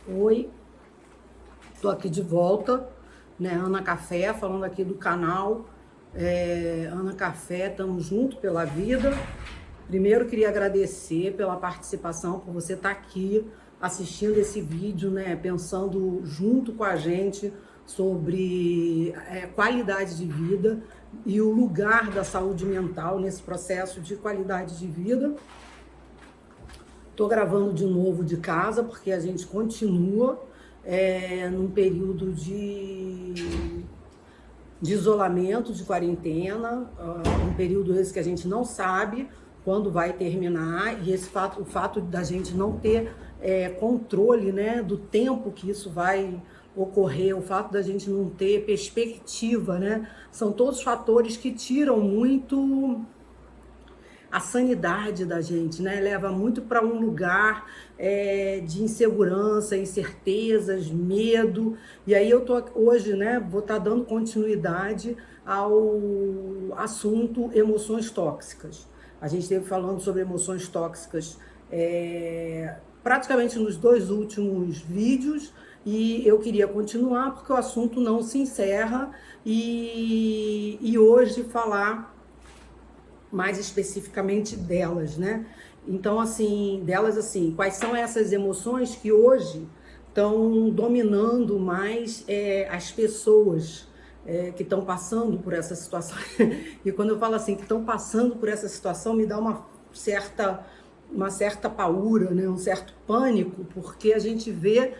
Oi, tô aqui de volta, né? Ana Café, falando aqui do canal Ana Café, tamo junto pela vida. Primeiro queria agradecer pela participação, por você estar aqui assistindo esse vídeo, né? Pensando junto com a gente sobre qualidade de vida e o lugar da saúde mental nesse processo de qualidade de vida. Estou gravando de novo de casa, porque a gente continua num período de isolamento, de quarentena, um período esse que a gente não sabe quando vai terminar, e o fato da gente não ter controle, né, do tempo que isso vai ocorrer, o fato da gente não ter perspectiva, né, são todos fatores que tiram muito a sanidade da gente, né? Leva muito para um lugar de insegurança, incertezas, medo. E aí eu tô hoje, né? Vou estar dando continuidade ao assunto emoções tóxicas. A gente esteve falando sobre emoções tóxicas praticamente nos 2 últimos vídeos, e eu queria continuar porque o assunto não se encerra, e hoje falar mais especificamente delas, né? Então, assim, quais são essas emoções que hoje estão dominando mais as pessoas que estão passando por essa situação? E quando eu falo assim, que estão passando por essa situação, me dá uma certa paura, né? Um certo pânico, porque a gente vê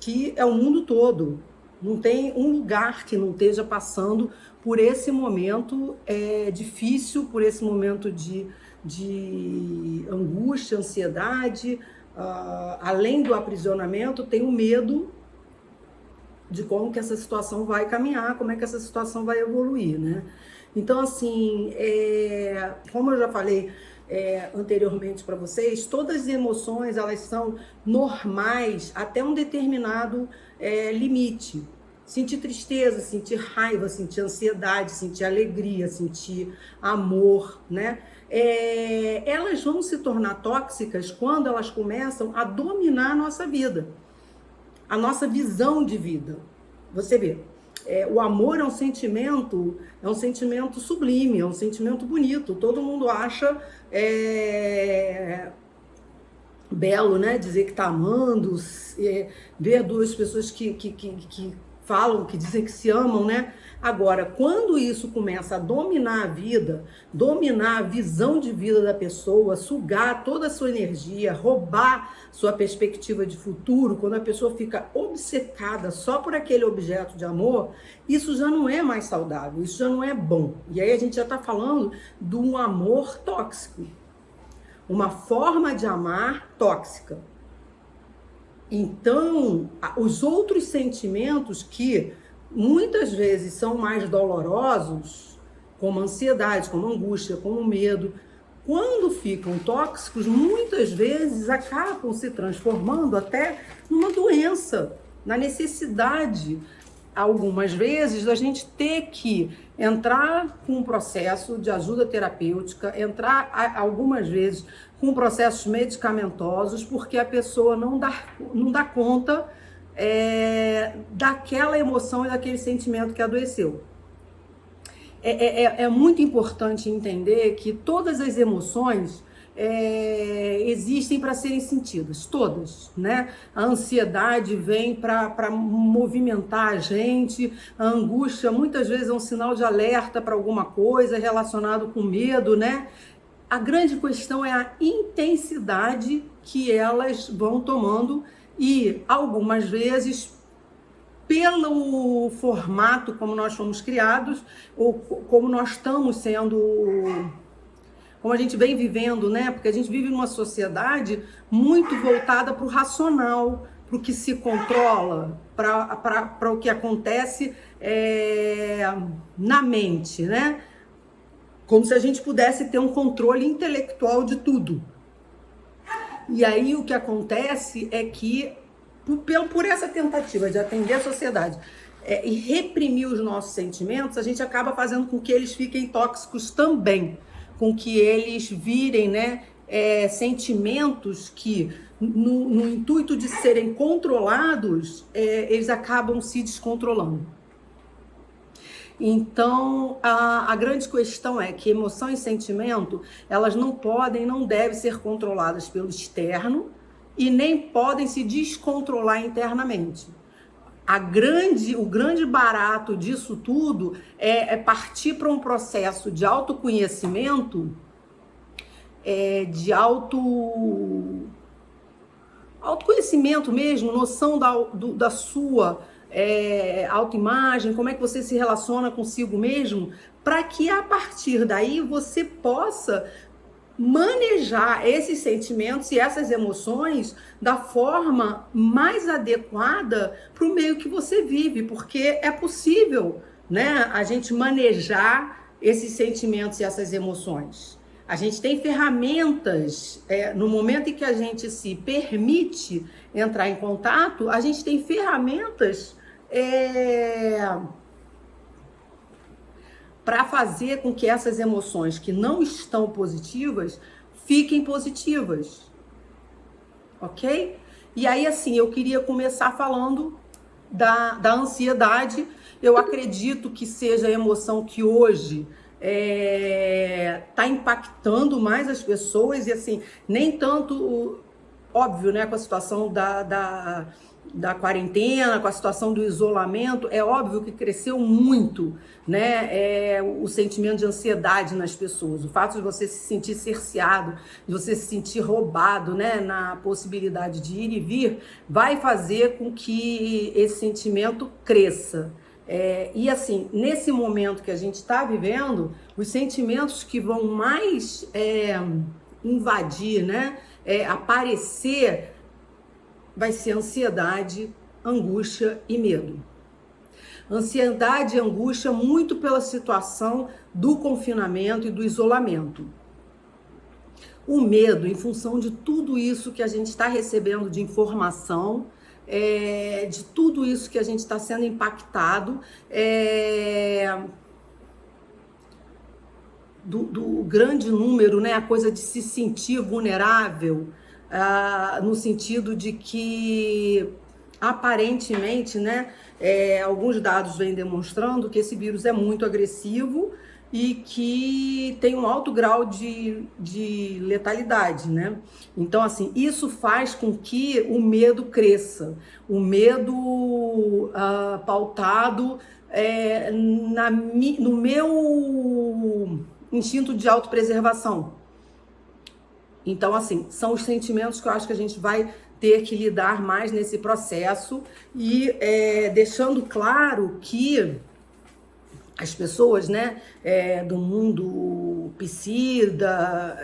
que é o mundo todo. Não tem um lugar que não esteja passando por esse momento difícil, por esse momento de angústia, ansiedade. Além do aprisionamento, tem o medo de como que essa situação vai caminhar, como é que essa situação vai evoluir, né? Então, assim, como eu já falei anteriormente para vocês, todas as emoções, elas são normais até um determinado limite. Sentir tristeza, sentir raiva, sentir ansiedade, sentir alegria, sentir amor, né? Elas vão se tornar tóxicas quando elas começam a dominar a nossa vida, a nossa visão de vida. Você vê, o amor é um sentimento sublime, é um sentimento bonito. Todo mundo acha belo, né? Dizer que tá amando, ver 2 pessoas que falam, que dizem que se amam, né? Agora, quando isso começa a dominar a vida, dominar a visão de vida da pessoa, sugar toda a sua energia, roubar sua perspectiva de futuro, quando a pessoa fica obcecada só por aquele objeto de amor, isso já não é mais saudável, isso já não é bom. E aí a gente já está falando de um amor tóxico, uma forma de amar tóxica. Então, os outros sentimentos que muitas vezes são mais dolorosos, como ansiedade, como angústia, como medo, quando ficam tóxicos, muitas vezes acabam se transformando até numa doença, na necessidade, algumas vezes, da gente ter que entrar com um processo de ajuda terapêutica, entrar algumas vezes com processos medicamentosos, porque a pessoa não dá conta daquela emoção e daquele sentimento que adoeceu. É muito importante entender que todas as emoções existem para serem sentidas, todas, né? A ansiedade vem para movimentar a gente, a angústia muitas vezes é um sinal de alerta para alguma coisa relacionado com medo, né? A grande questão é a intensidade que elas vão tomando, e algumas vezes, pelo formato como nós fomos criados, ou como nós estamos sendo, como a gente vem vivendo, né? Porque a gente vive numa sociedade muito voltada para o racional, para o que se controla, para o que acontece na mente, né? Como se a gente pudesse ter um controle intelectual de tudo. E aí o que acontece é que, por essa tentativa de atender a sociedade e reprimir os nossos sentimentos, a gente acaba fazendo com que eles fiquem tóxicos também, com que eles virem, né, sentimentos que, no intuito de serem controlados, eles acabam se descontrolando. Então, a grande questão é que emoção e sentimento, elas não podem, não devem ser controladas pelo externo e nem podem se descontrolar internamente. O grande barato disso tudo é partir para um processo de autoconhecimento, de autoconhecimento mesmo, noção da sua autoimagem, como é que você se relaciona consigo mesmo, para que a partir daí você possa manejar esses sentimentos e essas emoções da forma mais adequada para o meio que você vive, porque é possível, né, a gente manejar esses sentimentos e essas emoções. A gente tem ferramentas, no momento em que a gente se permite entrar em contato, a gente tem ferramentas para fazer com que essas emoções que não estão positivas fiquem positivas, ok? E aí, assim, eu queria começar falando da ansiedade. Eu acredito que seja a emoção que hoje tá impactando mais as pessoas, e assim, nem tanto, óbvio, né, com a situação da quarentena, com a situação do isolamento, é óbvio que cresceu muito, né, o sentimento de ansiedade nas pessoas, o fato de você se sentir cerceado, de você se sentir roubado, né, na possibilidade de ir e vir, vai fazer com que esse sentimento cresça. E assim, nesse momento que a gente está vivendo, os sentimentos que vão mais invadir, né, aparecer, vai ser ansiedade, angústia e medo. Ansiedade e angústia muito pela situação do confinamento e do isolamento. O medo, em função de tudo isso que a gente está recebendo de informação, de tudo isso que a gente está sendo impactado, do grande número, né, a coisa de se sentir vulnerável, no sentido de que, aparentemente, né, alguns dados vêm demonstrando que esse vírus é muito agressivo e que tem um alto grau de letalidade, né? Então, assim, isso faz com que o medo cresça, o medo pautado no meu instinto de autopreservação. Então, assim, são os sentimentos que eu acho que a gente vai ter que lidar mais nesse processo e deixando claro que as pessoas, né, do mundo psida,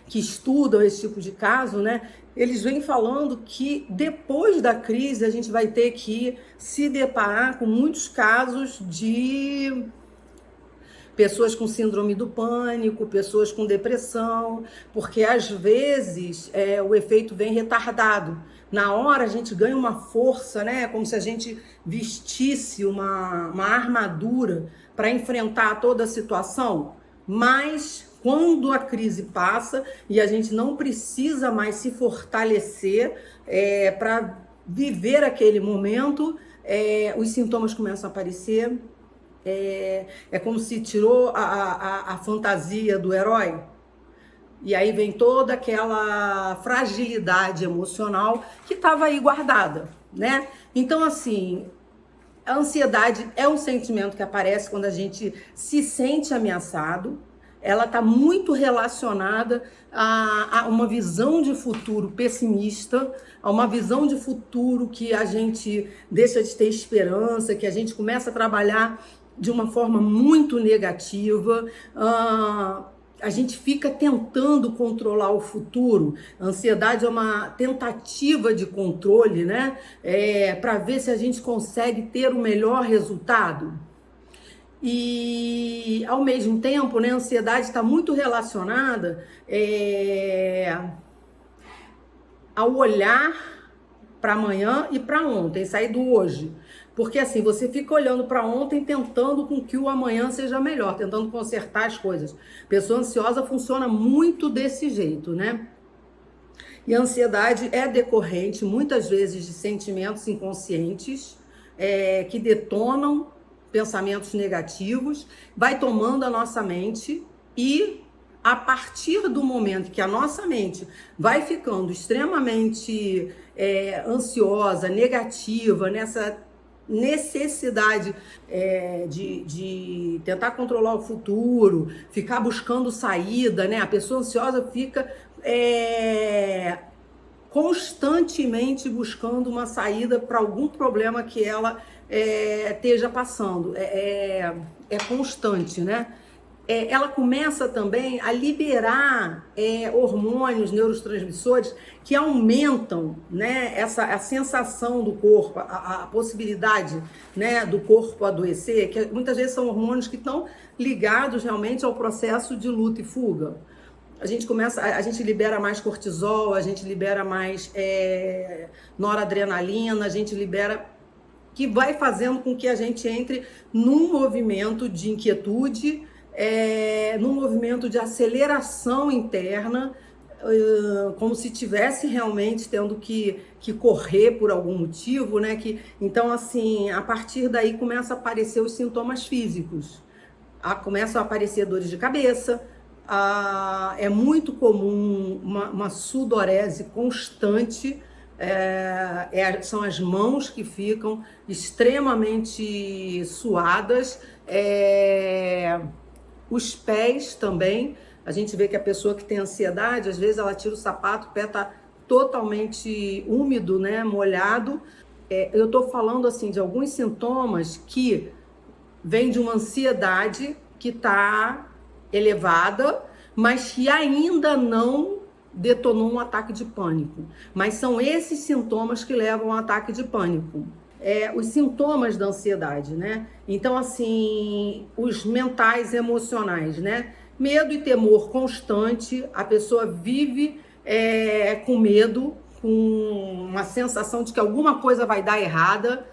que estudam esse tipo de caso, né, eles vêm falando que depois da crise a gente vai ter que se deparar com muitos casos de pessoas com síndrome do pânico, pessoas com depressão, porque às vezes o efeito vem retardado. Na hora a gente ganha uma força, né? Como se a gente vestisse uma armadura para enfrentar toda a situação. Mas quando a crise passa e a gente não precisa mais se fortalecer para viver aquele momento, os sintomas começam a aparecer. É como se tirou a fantasia do herói. E aí vem toda aquela fragilidade emocional que estava aí guardada, né? Então, assim, a ansiedade é um sentimento que aparece quando a gente se sente ameaçado. Ela está muito relacionada a uma visão de futuro pessimista, a uma visão de futuro que a gente deixa de ter esperança, que a gente começa a trabalhar de uma forma muito negativa. A gente fica tentando controlar o futuro. A ansiedade é uma tentativa de controle, né? Para ver se a gente consegue ter o melhor resultado. E, ao mesmo tempo, né, a ansiedade está muito relacionada ao olhar para amanhã e para ontem, sair do hoje. Porque assim, você fica olhando para ontem, tentando com que o amanhã seja melhor, tentando consertar as coisas. Pessoa ansiosa funciona muito desse jeito, né? E a ansiedade é decorrente, muitas vezes, de sentimentos inconscientes que detonam pensamentos negativos, vai tomando a nossa mente e a partir do momento que a nossa mente vai ficando extremamente ansiosa, negativa, nessa necessidade de tentar controlar o futuro, ficar buscando saída, né? A pessoa ansiosa fica constantemente buscando uma saída para algum problema que ela esteja passando. É constante, né? Ela começa também a liberar hormônios, neurotransmissores que aumentam, né, a sensação do corpo, a possibilidade, né, do corpo adoecer, que muitas vezes são hormônios que estão ligados realmente ao processo de luta e fuga. A gente libera mais cortisol, a gente libera mais noradrenalina, a gente libera, que vai fazendo com que a gente entre num movimento de inquietude, num movimento de aceleração interna, como se tivesse realmente tendo que correr por algum motivo, né? Então, assim, a partir daí começam a aparecer os sintomas físicos. Começam a aparecer dores de cabeça, é muito comum uma sudorese constante, são as mãos que ficam extremamente suadas, os pés também. A gente vê que a pessoa que tem ansiedade, às vezes ela tira o sapato, o pé está totalmente úmido, né, molhado. Eu estou falando assim de alguns sintomas que vêm de uma ansiedade que está elevada, mas que ainda não detonou um ataque de pânico. Mas são esses sintomas que levam ao ataque de pânico. Os sintomas da ansiedade, né? Então, assim, os mentais, emocionais, né? Medo e temor constante, a pessoa vive com medo, com uma sensação de que alguma coisa vai dar errada,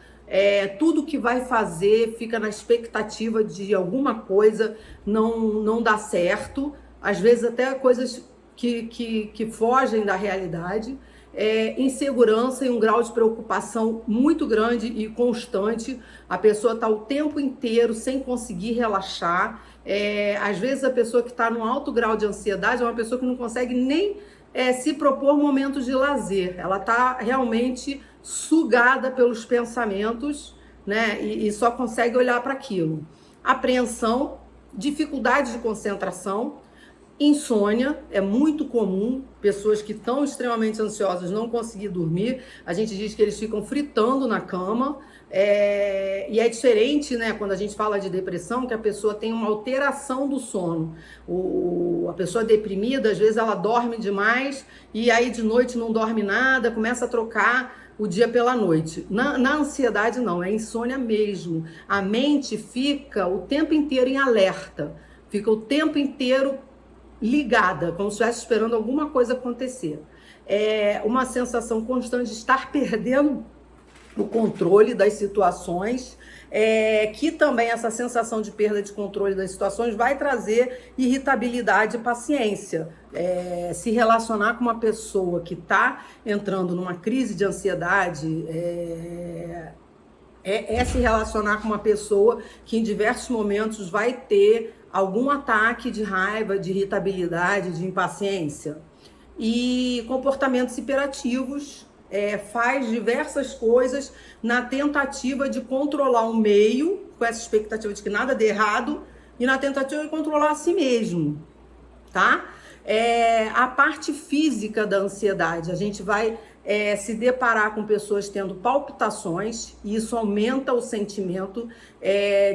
tudo que vai fazer fica na expectativa de alguma coisa não dar certo, às vezes até coisas que fogem da realidade. Insegurança e um grau de preocupação muito grande e constante. A pessoa está o tempo inteiro sem conseguir relaxar. Às vezes a pessoa que está num alto grau de ansiedade é uma pessoa que não consegue nem se propor momentos de lazer. Ela está realmente sugada pelos pensamentos, né? E só consegue olhar para aquilo. Apreensão, dificuldade de concentração, insônia, é muito comum, pessoas que estão extremamente ansiosas não conseguir dormir. A gente diz que eles ficam fritando na cama, e é diferente, né, quando a gente fala de depressão, que a pessoa tem uma alteração do sono. A pessoa deprimida, às vezes ela dorme demais e aí de noite não dorme nada, começa a trocar o dia pela noite. Na ansiedade não, é insônia mesmo. A mente fica o tempo inteiro em alerta, fica o tempo inteiro ligada, como se estivesse esperando alguma coisa acontecer. Uma sensação constante de estar perdendo o controle das situações, que também essa sensação de perda de controle das situações vai trazer irritabilidade e paciência. Se relacionar com uma pessoa que está entrando numa crise de ansiedade se relacionar com uma pessoa que em diversos momentos vai ter algum ataque de raiva, de irritabilidade, de impaciência. E comportamentos hiperativos, faz diversas coisas na tentativa de controlar o meio, com essa expectativa de que nada dê errado, e na tentativa de controlar a si mesmo, tá? A parte física da ansiedade, a gente vai se deparar com pessoas tendo palpitações, e isso aumenta o sentimento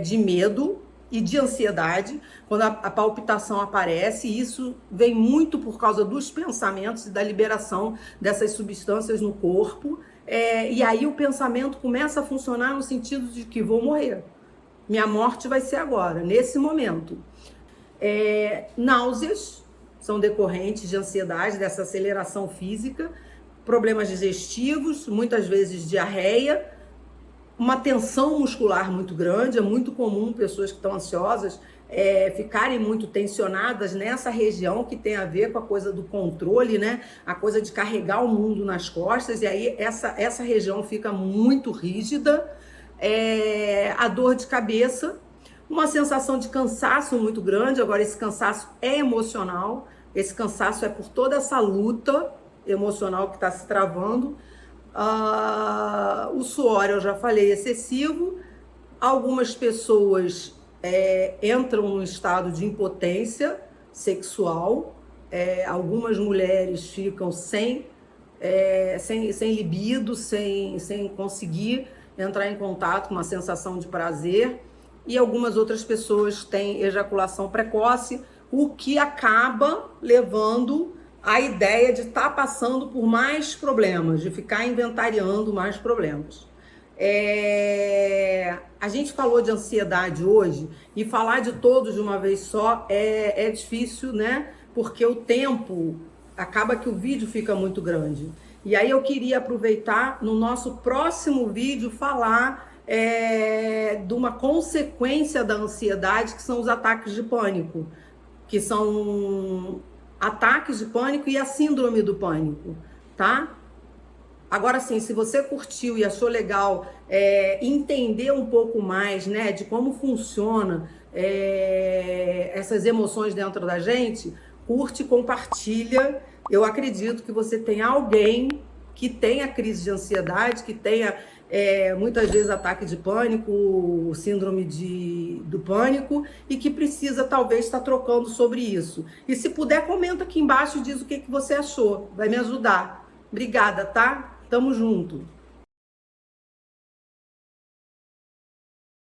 de medo e de ansiedade, quando a palpitação aparece. Isso vem muito por causa dos pensamentos e da liberação dessas substâncias no corpo, e aí o pensamento começa a funcionar no sentido de que vou morrer, minha morte vai ser agora, nesse momento. Náuseas são decorrentes de ansiedade, dessa aceleração física, problemas digestivos, muitas vezes diarreia, uma tensão muscular muito grande. É muito comum pessoas que estão ansiosas ficarem muito tensionadas nessa região, que tem a ver com a coisa do controle, né? A coisa de carregar o mundo nas costas, e aí essa região fica muito rígida. A dor de cabeça, uma sensação de cansaço muito grande. Agora, esse cansaço é emocional, esse cansaço é por toda essa luta emocional que está se travando. O suor, eu já falei, excessivo. Algumas pessoas entram num estado de impotência sexual. Algumas mulheres ficam sem libido, sem conseguir entrar em contato com uma sensação de prazer. E algumas outras pessoas têm ejaculação precoce, o que acaba levando a ideia de estar passando por mais problemas, de ficar inventariando mais problemas. A gente falou de ansiedade hoje, e falar de todos de uma vez só é difícil, né? Porque o tempo acaba que o vídeo fica muito grande. E aí eu queria aproveitar no nosso próximo vídeo falar de uma consequência da ansiedade, que são os ataques de pânico, que são ataques de pânico e a síndrome do pânico, tá? Agora sim, se você curtiu e achou legal entender um pouco mais, né, de como funciona essas emoções dentro da gente, curte, compartilha. Eu acredito que você tem alguém que tenha crise de ansiedade, que tenha muitas vezes ataque de pânico, síndrome do pânico, e que precisa talvez estar trocando sobre isso. E se puder, comenta aqui embaixo e diz o que você achou, vai me ajudar. Obrigada, tá? Tamo junto.